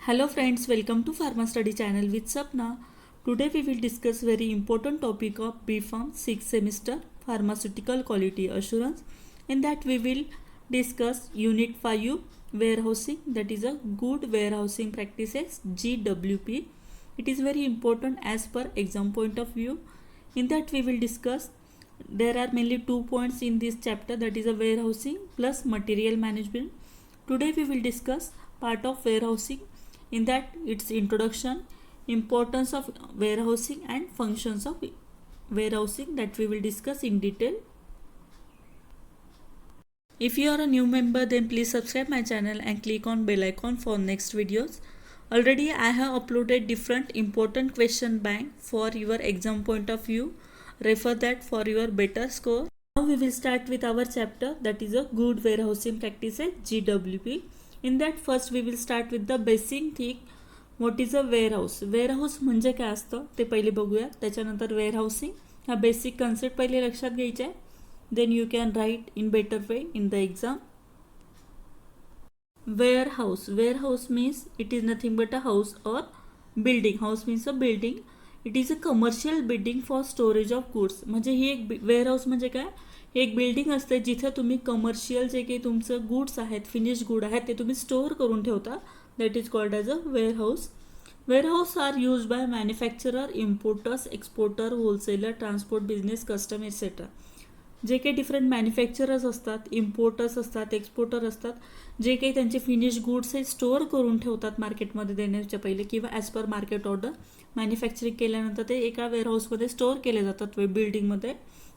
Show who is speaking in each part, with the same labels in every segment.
Speaker 1: Hello friends, welcome to Pharma Study channel with Sapna. Today we will discuss very important topic of B.Pharm 6th semester Pharmaceutical Quality Assurance. In that we will discuss Unit 5 Warehousing, that is a Good Warehousing Practices GWP. It is very important as per exam point of view. In that we will discuss there are mainly 2 points in this chapter, that is a warehousing plus material management. Today we will discuss part of warehousing. In that its introduction, importance of warehousing and functions of warehousing, that we will discuss in detail. If you are a new member, then please subscribe my channel and click on bell icon for next videos. Already I have uploaded different important question bank for your exam point of view. Refer that for your better score. Now we will start with our chapter, that is a Good Warehousing Practices GWP. In that first we will start with the basic thing. What is a warehouse? Warehouse म्हणजे काय असतं ते पहिले बघूया. त्याच्यानंतर warehousing हा basic concept पहिले लक्षात घ्यायचा आहे. Then you can write in better way in the exam. Warehouse. Warehouse means it is nothing but a house or building. House means a building. It is a commercial building for storage of goods. म्हणजे ही एक warehouse म्हणजे काय, एक building असते जिथे तुम्ही commercial जे काही तुमचं गुड्स आहेत, फिनिश गुड आहेत, ते तुम्ही स्टोअर करून ठेवता. That is called as a warehouse. Warehouse are use by manufacturer, importers, exporter, wholesaler, transport business, custom etcetera. जे काही डिफरंट मॅन्युफॅक्चरर्स असतात, इम्पोर्टर्स असतात, एक्सपोर्टर असतात, जे काही त्यांचे फिनिश गुड्स हे स्टोअर करून ठेवतात मार्केटमध्ये देण्याच्या पहिले किंवा as per market order manufacturing केल्यानंतर ते एका वेअरहाऊसमध्ये स्टोअर केले जातात बिल्डिंगमध्ये.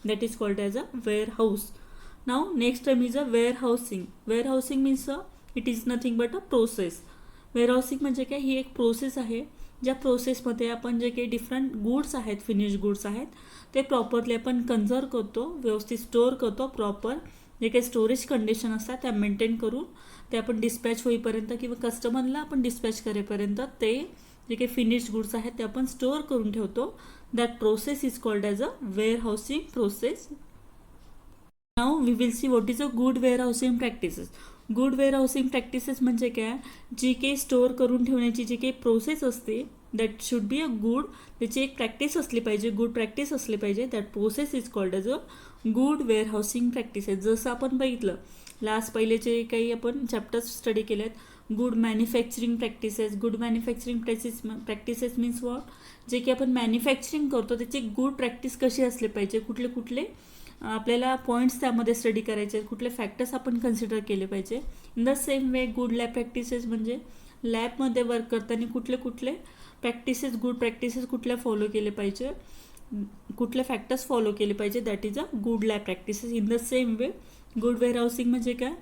Speaker 1: That is called as a warehouse. Now next term is a warehousing. Warehousing means it is nothing but a process. Warehousing म्हणजे काय, ही एक प्रोसेस आहे ज्या प्रोसेसमध्ये आपण जे काही डिफरंट गुड्स आहेत, फिनिश गुड्स आहेत, ते प्रॉपरली आपण कन्झर्व करतो, व्यवस्थित स्टोअर करतो. प्रॉपर जे काही स्टोरेज कंडिशन असतात त्या मेंटेन करून ते आपण डिस्पॅच होईपर्यंत किंवा कस्टमरला आपण डिस्पॅच करेपर्यंत ते जे काही फिनिश गुड्स आहेत ते आपण स्टोअर करून ठेवतो. That process is called as a warehousing process. Now we will see what is a good warehousing practices. Good warehousing practices म्हणजे काय, जी काही स्टोअर करून ठेवण्याची जी काही प्रोसेस असते, that should be a good, त्याची एक प्रॅक्टिस असली पाहिजे, गुड प्रॅक्टिस असली पाहिजे. That process is called as a good warehousing practices. जसं आपण बघितलं लास्ट पहिले जे काही आपण चॅप्टर्स स्टडी केले आहेत, good manufacturing practices. Good manufacturing practices means what, जे की आपण मॅन्युफॅक्चरिंग करतो त्याची गुड प्रॅक्टिस कशी असली पाहिजे, कुठले कुठले आपल्याला पॉईंट्स त्यामध्ये स्टडी करायचे, कुठले फॅक्टर्स आपण कन्सिडर केले पाहिजे. In the same way good lab practices म्हणजे लॅबमध्ये वर्क करताना कुठले कुठले प्रॅक्टिसेस, गुड प्रॅक्टिसेस कुठल्या फॉलो केले पाहिजे, कुठले फॅक्टर्स फॉलो केले पाहिजे, that is a good lab practices. In the same way good वेअरहाऊसिंग म्हणजे काय,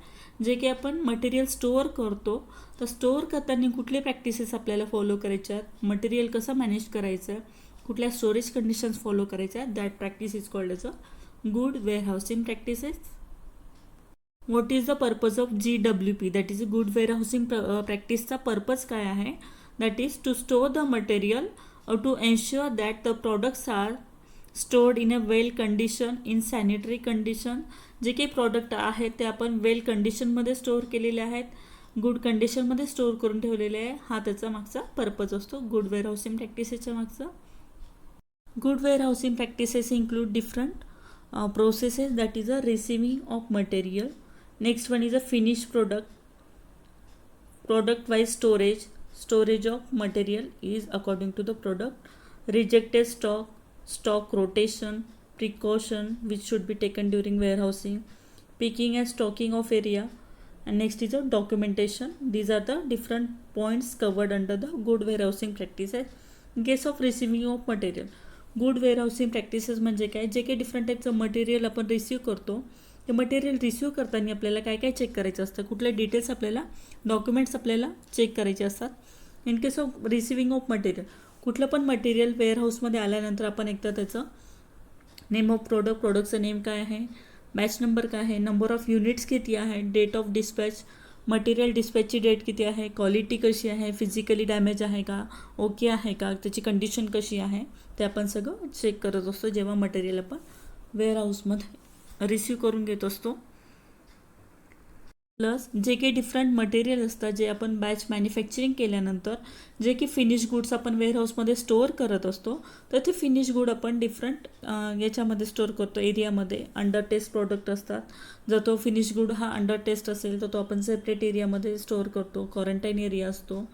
Speaker 1: जे काही आपण मटेरियल स्टोअर करतो तर स्टोअर करताना कुठले प्रॅक्टिसेस आपल्याला फॉलो करायच्या आहेत, मटेरियल कसं मॅनेज करायचं, कुठल्या स्टोरेज कंडिशन्स फॉलो करायच्या आहेत, that practice is called as a good warehousing practices. What is the purpose of GWP, that is a good warehousing प्रॅक्टिसचा पर्पज काय आहे, that is to store the material to ensure that the products are stored in a well condition, in sanitary condition. जे काही product आहेत ते आपण वेल कंडिशनमध्ये store केलेले आहेत, गुड कंडिशनमध्ये स्टोअर करून ठेवलेले आहे. हा त्याचा मागचा पर्पज असतो गुड वेअरहाऊसिंग प्रॅक्टिसेसच्या मागचा. Good warehousing practices include different processes, that is a receiving of material. Next one is a finished product wise storage of material is according to the product. Rejected stock rotation, precaution which should be taken during warehousing, picking and stocking of area, and next is a documentation. These are the different points covered under the good warehousing practices. In case of receiving of material, good warehousing practices म्हणजे काय, जे काही different टाईपचं material आपण receive करतो, ते material receive करताना आपल्याला काय काय चेक करायचं असतं, कुठले डिटेल्स आपल्याला, डॉक्युमेंट्स आपल्याला चेक करायचे असतात. In case of receiving of material, कुठलं पण मटेरियल वेअरहाऊसमध्ये आल्यानंतर आपण एकदा त्याचं नेम ऑफ प्रोडक्टचं नेम काय आहे, बॅच नंबर काय आहे, नंबर ऑफ युनिट्स किती आहे, डेट ऑफ डिस्पॅच, मटेरियल डिस्पॅचची डेट किती आहे, क्वालिटी कशी आहे, फिजिकली डॅमेज आहे का, ओके आहे का, त्याची कंडिशन कशी आहे, ते आपण सगळं चेक करत असतो जेव्हा मटेरियल आपण वेअरहाऊसमध्ये रिसिव्ह करून घेत असतो. प्लस जे काही डिफरंट मटेरियल असतात जे आपण बॅच मॅन्युफॅक्चरिंग केल्यानंतर जे की फिनिश गुड्स आपण वेअरहाऊसमध्ये स्टोअर करत असतो, तर ते फिनिश गुड आपण डिफरंट याच्यामध्ये स्टोअर करतो एरियामध्ये. अंडर टेस्ट प्रोडक्ट असतात. जर तो फिनिश गुड हा अंडर टेस्ट असेल तर तो आपण सेपरेट एरियामध्ये स्टोअर करतो, क्वारंटाईन एरिया असतो.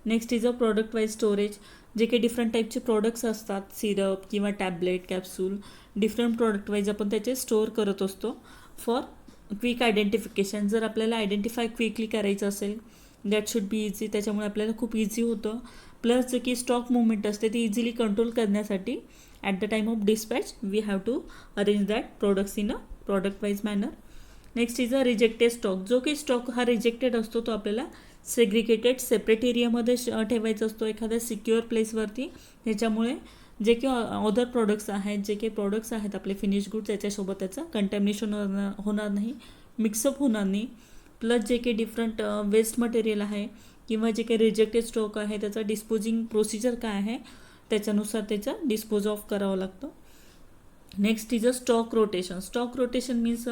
Speaker 1: Next is a product wise storage. जे काही डिफरंट टाईपचे प्रोडक्ट्स असतात, सिरप किंवा tablet capsule, different product wise आपण त्याचे स्टोअर करत असतो फॉर क्विक आयडेंटिफिकेशन. जर आपल्याला आयडेंटिफाय क्विकली करायचं असेल दॅट शुड बी इझी, त्याच्यामुळे आपल्याला खूप इझी होतं. प्लस जे की स्टॉक मुवमेंट असते ती इझिली कंट्रोल करण्यासाठी at the time of dispatch we have to arrange that products in a product wise manner. Next is a rejected stock. जो काही स्टॉक हा रिजेक्टेड असतो तो आपल्याला सेग्रिगेटेड सेपरेट एरियामध्ये ठेवायचा असतो एखाद्या सिक्युअर प्लेसवरती. त्याच्यामुळे जे काही अदर प्रोडक्ट्स आहेत, जे काही प्रोडक्ट्स आहेत आपले फिनिश गुड्स, त्याच्यासोबत त्याचं कंटॅमिनेशन होणार नाही, मिक्सअप होणार नाही. प्लस जे काही डिफरंट वेस्ट मटेरियल आहे किंवा जे काही रिजेक्टेड स्टॉक आहे त्याचा डिस्पोजिंग प्रोसिजर काय आहे त्याच्यानुसार त्याचं डिस्पोज ऑफ करावं लागतं. Next is a stock rotation. Stock rotation means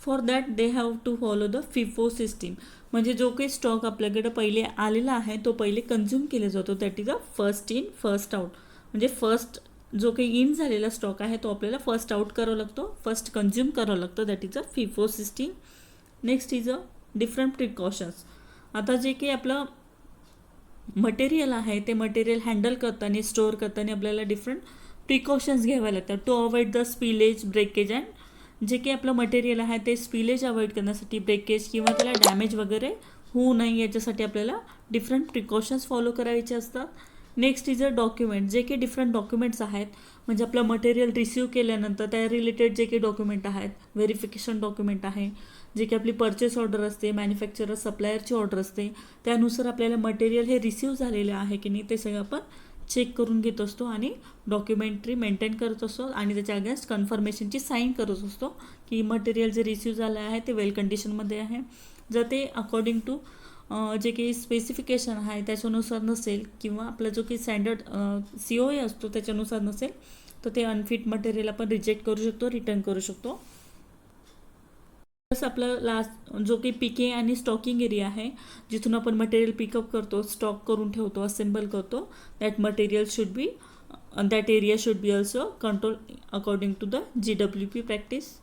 Speaker 1: for that they have to follow the FIFO system. म्हणजे जो काही स्टॉक आपल्याकडे पहिले आलेला आहे तो पहिले कन्झ्युम केला जातो, that is a first in first out. म्हणजे फर्स्ट जो काही इन झालेला स्टॉक आहे तो आपल्याला फर्स्ट आउट करावा लागतो, फर्स्ट कन्झ्युम करावं लागतं, that is a FIFO system. Next is a different precautions. आता जे काही आपलं मटेरियल आहे ते मटेरियल हँडल करताना स्टोअर करताना आपल्याला डिफरंट प्रिकॉशन्स घ्यावे लागतात to avoid the spillage breakage. And जे काही आपलं मटेरियल आहे ते स्पिलेज अवॉइड करण्यासाठी, ब्रेकेज किंवा त्याला डॅमेज वगैरे होऊ नये याच्यासाठी आपल्याला डिफरंट प्रिकॉशन्स फॉलो करायचे असतात. Next is a document. जे काही डिफरंट डॉक्युमेंट्स आहेत म्हणजे आपलं मटेरियल रिसीव केल्यानंतर त्या रिलेटेड जे काही डॉक्युमेंट आहेत, व्हेरिफिकेशन डॉक्युमेंट आहे, जे की आपली परचेस ऑर्डर असते, मॅन्युफॅक्चरर सप्लायरची ऑर्डर असते, त्यानुसार आपल्याला मटेरियल हे रिसीव झालेले आहे की नाही ते सगळं आपण चेक करून घेत असतो आणि डॉक्युमेंटरी मेंटेन करत असतो आणि त्याच्या अगेन्स्ट कन्फर्मेशनची साईन करत असतो की मटेरियल जे रिसीव झालं आहे ते वेल कंडिशनमध्ये आहे. जर ते अकॉर्डिंग टू जे काही स्पेसिफिकेशन आहे त्याच्यानुसार नसेल किंवा आपला जो काही स्टँडर्ड COA असतो त्याच्यानुसार नसेल तर ते अनफिट मटेरियल आपण रिजेक्ट करू शकतो, रिटर्न करू शकतो. प्लस आपला लास्ट जो काही पिकिंग आणि स्टॉकिंग एरिया आहे जिथून आपण मटेरियल पिकअप करतो, स्टॉक करून ठेवतो, असेंबल करतो, that material should be that area should be also control according to the GWP practice.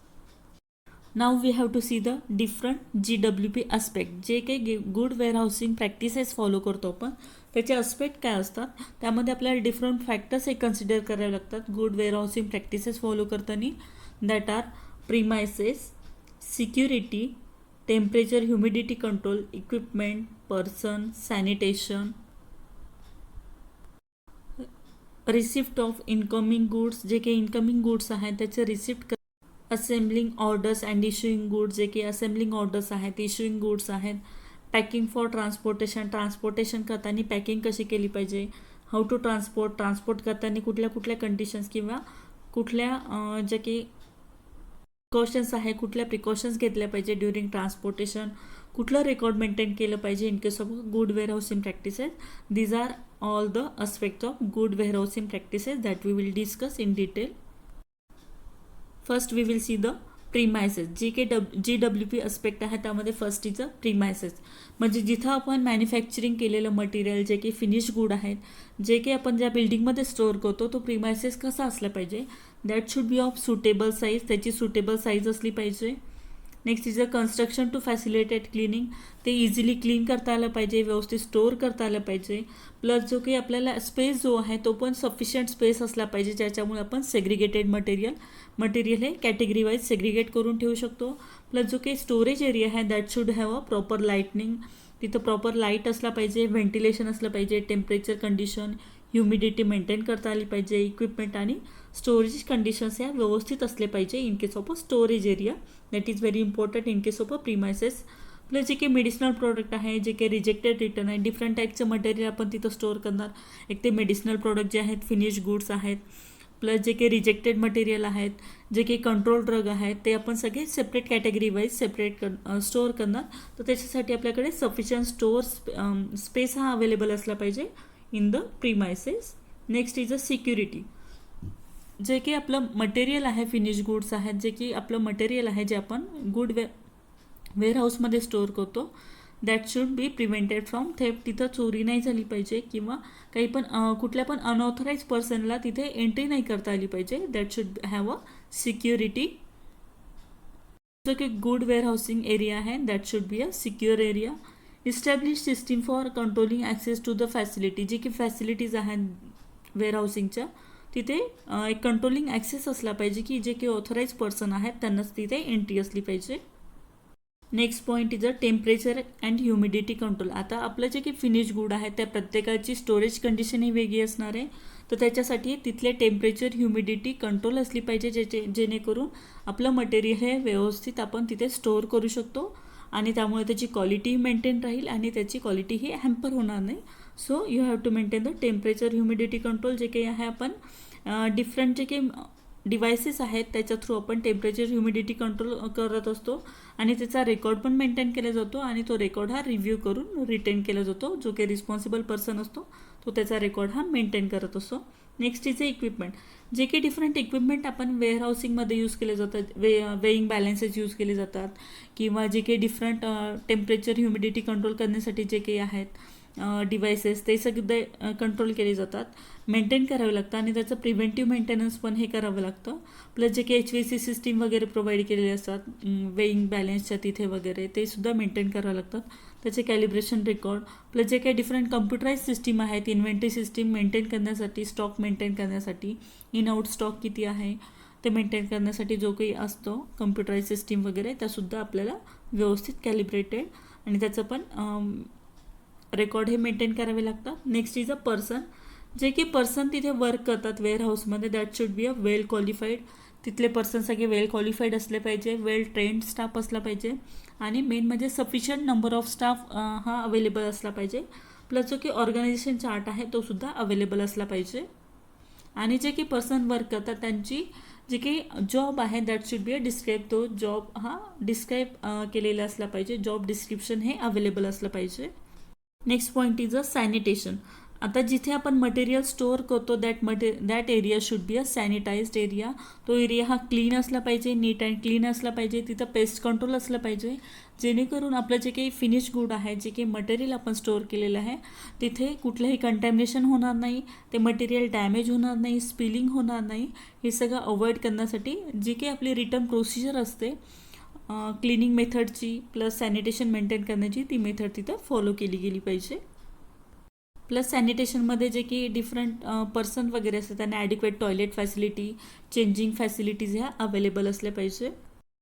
Speaker 1: Now we have to see the different GWP aspect. जे काही गुड वेअरहाऊसिंग प्रॅक्टिसेस फॉलो करतो आपण त्याचे aspect काय असतात, त्यामध्ये आपल्याला डिफरंट फॅक्टर्स हे कन्सिडर करावे लागतात गुड वेअरहाऊसिंग प्रॅक्टिसेस फॉलो करताना. That are premises, security, temperature humidity control, equipment, person, sanitation, receipt of incoming goods. जे काही इनकमिंग गुड्स आहेत त्याचे receipt, assembling orders and issuing goods. जे काही असेंब्लिंग ऑर्डर्स आहेत, इश्युइंग गुड्स आहेत. Packing for transportation. ट्रान्सपोर्टेशन करताना पॅकिंग कशी केली पाहिजे, हाऊ टू ट्रान्सपोर्ट करताना कुठल्या कुठल्या कंडिशन्स किंवा कुठल्या जे काही प्रिकॉशन्स आहे, कुठल्या प्रिकॉशन्स घेतल्या पाहिजे ड्युरिंग ट्रान्सपोर्टेशन, कुठलं रेकॉर्ड मेंटेन केलं पाहिजे in case of good warehousing practices. These are all the aspect of good warehousing practices that we will discuss in detail. First we will see the premises. जे काही GWP aspect आहे त्यामध्ये first is a premises. म्हणजे जिथं आपण manufacturing केलेलं material जे काही फिनिश गुड आहेत, जे काही आपण ज्या बिल्डिंगमध्ये स्टोअर करतो तो प्रीमायसेस कसा असला पाहिजे, that should be of suitable size. त्याची सुटेबल साईज असली पाहिजे. Next is a construction to facilitate cleaning. ते इझिली क्लीन करता आलं पाहिजे, व्यवस्थित स्टोअर करता आलं पाहिजे. प्लस जो काही आपल्याला स्पेस जो आहे तो पण सफिशियंट स्पेस असला पाहिजे ज्याच्यामुळे आपण सेग्रिगेटेड मटेरियल हे कॅटेगरी वाईज सेग्रिगेट करून ठेवू शकतो. प्लस जो काही स्टोरेज एरिया आहे that should have a proper lightning. तिथं प्रॉपर लाईट असला पाहिजे, व्हेंटिलेशन असलं पाहिजे, टेम्परेचर कंडिशन, ह्युमिडिटी मेंटेन करता आली पाहिजे, इक्विपमेंट आणि स्टोरेज कंडिशन्स ह्या व्यवस्थित असले पाहिजे in case of a storage area. That is very important in case of a premises. Plus जे काही मेडिसिनल प्रोडक्ट आहे, जे काही रिजेक्टेड रिटर्न आहे, डिफरंट टाईपचं मटेरियल आपण तिथं स्टोअर करणार. एक ते मेडिसिनल प्रोडक्ट जे आहेत, फिनिश गुड्स आहेत, प्लस जे काही रिजेक्टेड मटेरियल आहेत, जे काही कंट्रोल ड्रग आहेत ते आपण सगळे सेपरेट कॅटेगरी वाईज स्टोअर करणार. तर त्याच्यासाठी आपल्याकडे सफिशियंट स्पेस हा अवेलेबल असला पाहिजे in the premises. Next is a security. जे काही आपलं मटेरियल आहे, फिनिश गुड्स आहेत, जे की आपलं मटेरियल आहे जे आपण वेअरहाऊसमध्ये स्टोअर करतो that should B prevented from theft. तिथं चोरी नाही झाली पाहिजे किंवा काही पण कुठल्या पण अनऑथराइज पर्सनला तिथे एंट्री नाही करता आली पाहिजे. That should have a security. जो की गुड वेअरहाऊसिंग एरिया आहे that should be a secure area. Establish system for controlling access to the facility. जी की फॅसिलिटीज आहेत वेअरहाऊसिंगच्या तिथे एक कंट्रोलिंग ॲक्सेस असला पाहिजे की जे की ऑथराइज पर्सन आहेत त्यांनाच तिथे एंट्री असली पाहिजे. Next point is a temperature and humidity control. आता आपलं जे की फिनिश गुड आहे त्या प्रत्येकाची स्टोरेज कंडिशन ही वेगळी असणार आहे. तर त्याच्यासाठी तिथले टेम्परेचर ह्युमिडिटी कंट्रोल असली पाहिजे जेणेकरून आपलं मटेरियल हे व्यवस्थित आपण तिथे स्टोअर करू शकतो आणि त्यामुळे त्याची क्वालिटी मेंटेन राहील आणि त्याची क्वालिटी ही हॅम्पर होणार नाही. So you have to maintain the temperature humidity control. जे काही आहे आपण डिफरंट जे काही डिव्हायसेस आहेत त्याच्या थ्रू आपण टेम्परेचर ह्युमिडिटी कंट्रोल करत असतो आणि त्याचा रेकॉर्ड पण मेंटेन केला जातो आणि तो रेकॉर्ड हा रिव्ह्यू करून रिटेन केला जातो. जो काही रिस्पॉन्सिबल पर्सन असतो तो त्याचा रेकॉर्ड हा मेंटेन करत असतो. Next is equipment. जे काही डिफरंट इक्विपमेंट आपण वेअरहाऊसिंगमध्ये यूज केले जातात, वेईंग बॅलन्सेस यूज केले जातात किंवा जे काही डिफरंट टेम्परेचर ह्युमिडिटी कंट्रोल करण्यासाठी जे काही आहेत डिव्हायसेस ते सगळे कंट्रोल केले जातात, मेंटेन करावे लागतं आणि त्याचं प्रिव्हेंटिव्ह मेंटेनन्स पण हे करावं लागतं. प्लस जे काही HVAC सिस्टीम वगैरे प्रोव्हाइड केलेले असतात वेईंग बॅलन्सच्या तिथे वगैरे ते सुद्धा मेंटेन करावं लागतात. त्याचे कॅलिब्रेशन रेकॉर्ड प्लस जे काही डिफरंट कम्प्युटराइज सिस्टीम आहेत इन्व्हेंटरी सिस्टीम मेंटेन करण्यासाठी, स्टॉक मेंटेन करण्यासाठी, इन आउट स्टॉक किती आहे ते मेंटेन करण्यासाठी जो काही असतो कम्प्युटराइज सिस्टीम वगैरे त्यासुद्धा आपल्याला व्यवस्थित कॅलिब्रेटेड आणि त्याचं पण रेकॉर्ड हे मेंटेन करावे लागतात. Next is a person. जे की पर्सन तिथे वर्क करतात वेअरहाऊसमध्ये that should be a well qualified. तिथले पर्सन सगळे वेल क्वालिफाईड असले पाहिजे, वेल ट्रेंड स्टाफ असला पाहिजे आणि मेन म्हणजे सफिशियंट नंबर ऑफ स्टाफ हा अवेलेबल असला पाहिजे. प्लस जो की ऑर्गनायझेशन चार्ट आहे तो सुद्धा अवेलेबल असला पाहिजे आणि जे की पर्सन वर्क करतात त्यांची जे काही जॉब आहे that should be a describe. तो जॉब हा डिस्क्राईब केलेला असला पाहिजे. जॉब डिस्क्रिप्शन हे अवेलेबल असलं पाहिजे. Next point is a sanitation. आता जिथे आपण मटेरियल स्टोअर करतो that area should be a sanitised area. तो एरिया हा क्लीन असला पाहिजे, नीट अँड क्लीन असला पाहिजे. तिथं पेस्ट कंट्रोल असलं पाहिजे जेणेकरून आपलं जे काही फिनिश गुड आहे, जे काही मटेरियल आपण स्टोअर केलेलं आहे तिथे कुठलंही कंटॅमिनेशन होणार नाही, ते मटेरियल डॅमेज होणार नाही, स्पिलिंग होणार नाही. हे सगळं अवॉइड करण्यासाठी जी काही आपली रिटर्न प्रोसिजर असते क्लिनिंग मेथडची प्लस सॅनिटेशन मेंटेन करण्याची ती मेथड तिथं फॉलो केली गेली पाहिजे. प्लस सॅनिटेशनमध्ये जे की डिफरंट पर्सन वगैरे असतात त्यांना adequate toilet facility, changing facilities ह्या अवेलेबल असल्या पाहिजे.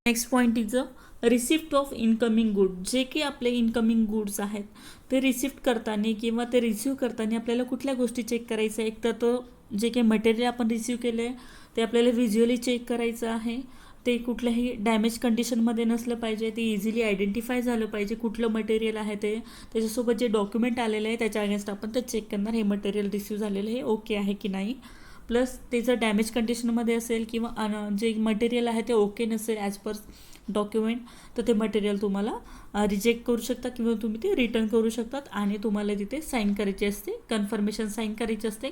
Speaker 1: Next point is a receipt of incoming good. जे की आपले इनकमिंग गुड्स आहेत ते रिसिप्ट करताना किंवा ते रिसिव्ह करताना आपल्याला कुठल्या गोष्टी चेक करायचं आहे. एक तर तो जे काही मटेरियल आपण रिसिव्ह केलं आहे ते आपल्याला व्हिज्युअली चेक करायचं आहे. ते कुठल्याही डॅमेज कंडिशनमध्ये नसलं पाहिजे, ते इझिली आयडेंटिफाय झालं पाहिजे कुठलं मटेरियल आहे ते. त्याच्यासोबत जे डॉक्युमेंट आलेलं आहे त्याच्या अगेन्स्ट आपण ते चेक करणार हे मटेरियल रिसिव्ह झालेलं हे ओके आहे की नाही. प्लस ते जर डॅमेज कंडिशनमध्ये असेल किंवा जे मटेरियल आहे ते ओके नसेल ॲज पर डॉक्युमेंट तर ते मटेरियल तुम्हाला रिजेक्ट करू शकता किंवा तुम्ही ते रिटर्न करू शकतात आणि तुम्हाला तिथे साईन करायची असते, कन्फर्मेशन साईन करायची असते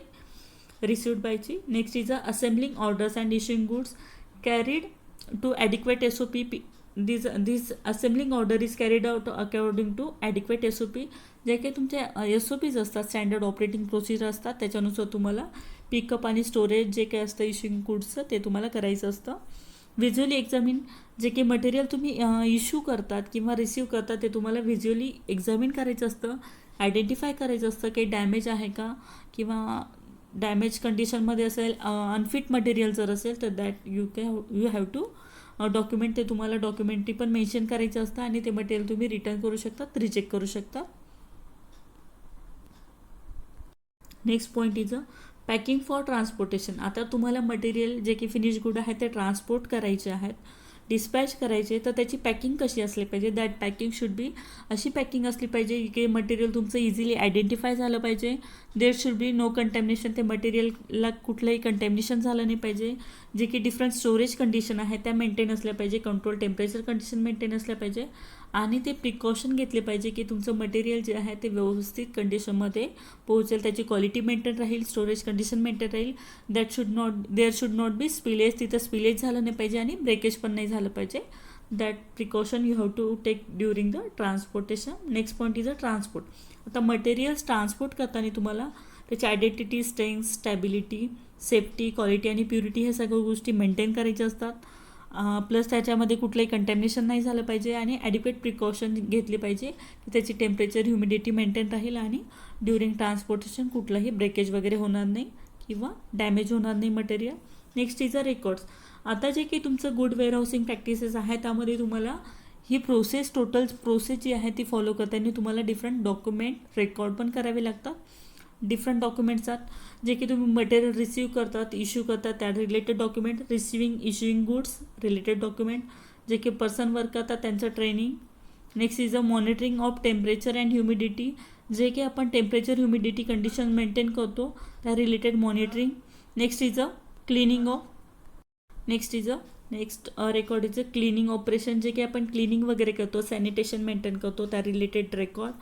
Speaker 1: रिसिव्ड बायची. Next is a assembling orders and issuing goods carried to adequate SOP. This assembling order is carried out according to adequate SOP. जे काही तुमचे SOPs असतात, स्टँडर्ड ऑपरेटिंग प्रोसिजर असतात, त्याच्यानुसार तुम्हाला पिकअप आणि स्टोरेज जे काही असतं इश्यूइंग गुड्सचं ते तुम्हाला करायचं असतं. Visually examine. जे काही मटेरियल तुम्ही इश्यू करतात किंवा रिसीव्ह करतात ते तुम्हाला व्हिज्युअली एक्झामिन करायचं असतं, आयडेंटिफाय करायचं असतं की डॅमेज आहे का किंवा डॅमेज कंडिशनमध्ये असेल, अनफिट मटेरियल जर असेल तर that you have to document. ते तुम्हाला डॉक्युमेंटरी पण मेन्शन करायचं असतं आणि ते मटेरियल तुम्ही रिटर्न करू शकतात, रिजेक्ट करू शकता. Next point is a packing for transportation. आता तुम्हाला मटेरियल जे की फिनिश गुड आहे ते ट्रान्सपोर्ट करायचे आहेत, डिस्पॅच करायचे, तर त्याची पॅकिंग कशी असली पाहिजे. दॅट पॅकिंग शुड बी अशी पॅकिंग असली पाहिजे की मटेरियल तुमचं इझिली आयडेंटिफाय झालं पाहिजे. There should be no contamination. ते मटेरियलला कुठलंही कंटॅमिनेशन झालं नाही पाहिजे. जे की डिफरंट स्टोरेज कंडिशन आहे त्या मेंटेन असल्या पाहिजे, कंट्रोल टेम्परेचर कंडिशन मेंटेन असल्या पाहिजे आणि ते प्रिकॉशन घेतले पाहिजे की तुमचं मटेरियल जे आहे ते व्यवस्थित कंडिशनमध्ये पोहोचेल, त्याची क्वालिटी मेंटेन राहील, स्टोरेज कंडिशन मेंटेन राहील. There should not be spillage. तिथं स्पिलेज झालं नाही पाहिजे आणि ब्रेकेज पण नाही झालं पाहिजे. that precaution you have to take during the transportation. Next point is a transport. आता मटेरियल्स ट्रान्सपोर्ट करताना तुम्हाला त्याची identity, strength, stability, safety, quality आणि प्युरिटी ह्या सगळ्या गोष्टी मेंटेन करायच्या असतात. प्लस त्याच्यामध्ये कुठलंही कंटॅमिनेशन नाही झालं पाहिजे आणि ॲडिक्वेट प्रिकॉशन घेतली पाहिजे की त्याची टेम्परेचर, ह्युमिडिटी मेंटेन राहील आणि ड्युरिंग ट्रान्सपोर्टेशन कुठलंही ब्रेकेज वगैरे होणार नाही किंवा डॅमेज होणार नाही material. Next is a records. आता जे काही तुमचं गुड वेअरहाऊसिंग प्रॅक्टिसेस आहे त्यामध्ये तुम्हाला ही टोटल प्रोसेस जी आहे ती फॉलो करताना तुम्हाला डिफरंट डॉक्युमेंट रेकॉर्ड पण करावे लागतात. डिफरंट डॉक्युमेंट्स आहेत जे की तुम्ही मटेरियल रिसीव करतात, इश्यू करतात, त्या related document, issuing goods related document, जे की पर्सन वर्क करतात त्यांचं training. Next is a monitoring of temperature and humidity, जे की आपण टेम्परेचर ह्युमिडिटी कंडिशन मेंटेन करतो त्या related monitoring. Next is a cleaning of next record is a cleaning operation, जे की आपण क्लिनिंग वगैरे करतो, सॅनिटेशन मेंटेन करतो त्या related record.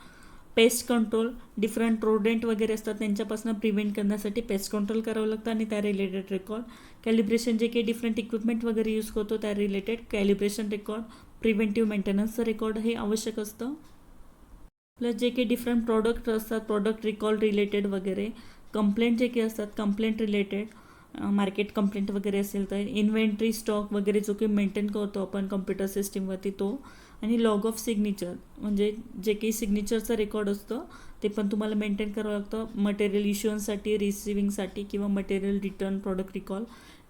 Speaker 1: Pest control, different rodent वगैरे असतात त्यांच्यापासून प्रिव्हेंट करण्यासाठी पेस्ट कंट्रोल करावं लागतं आणि त्या रिलेटेड रेकॉर्ड. कॅलिब्रेशन, जे काही डिफरंट इक्विपमेंट वगैरे यूज करतो त्या रिलेटेड कॅलिब्रेशन रेकॉर्ड. प्रिव्हेंटिव्ह मेंटेनन्सचं रेकॉर्ड हे आवश्यक असतं. प्लस जे काही डिफरंट प्रॉडक्ट असतात, प्रॉडक्ट रिकॉल रिलेटेड वगैरे. कंप्लेंट जे काही असतात, कंप्लेंट रिलेटेड, मार्केट कंप्लेंट वगैरे असेल तर इन्व्हेंटरी, स्टॉक वगैरे जो काही मेंटेन करतो आपण कम्प्युटर सिस्टीमवरती तो. आणि लॉग ऑफ सिग्नेचर, म्हणजे जे काही सिग्नेचरचं रेकॉर्ड असतं ते पण तुम्हाला मेंटेन करावं लागतं मटेरियल इश्युअन्ससाठी, रिसिविंगसाठी किंवा मटेरियल रिटर्न, प्रॉडक्ट रिकॉल.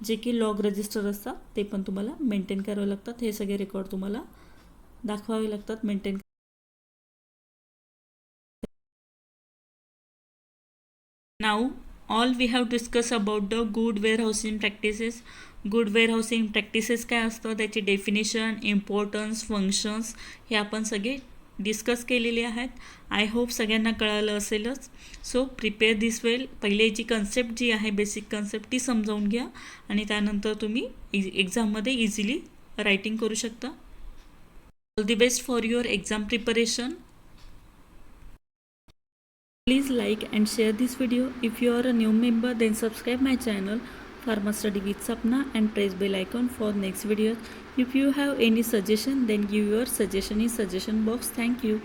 Speaker 1: जे की लॉग रजिस्टर असतात ते पण तुम्हाला मेंटेन करावे लागतात. हे सगळे रेकॉर्ड तुम्हाला दाखवावे लागतात maintain. Now, all we have discussed about the good warehousing practices. Good warehousing practices काय असतं, त्याची डेफिनेशन, इम्पॉर्टन्स, फंक्शन्स हे आपण सगळे डिस्कस केलेले आहेत. आय होप सगळ्यांना कळालं असेलच. सो प्रिपेअर दिस वेल. पहिले याची कन्सेप्ट जी आहे, बेसिक कन्सेप्ट ती समजावून घ्या आणि त्यानंतर तुम्ही एक्झाममध्ये इझिली रायटिंग करू शकता. All the best for your exam preparation. Please like and share this video. If you are a new member, then subscribe my channel Pharma Study with Sapna and press bell icon for next videos. If you have any suggestion, then give your suggestion in suggestion box. Thank you.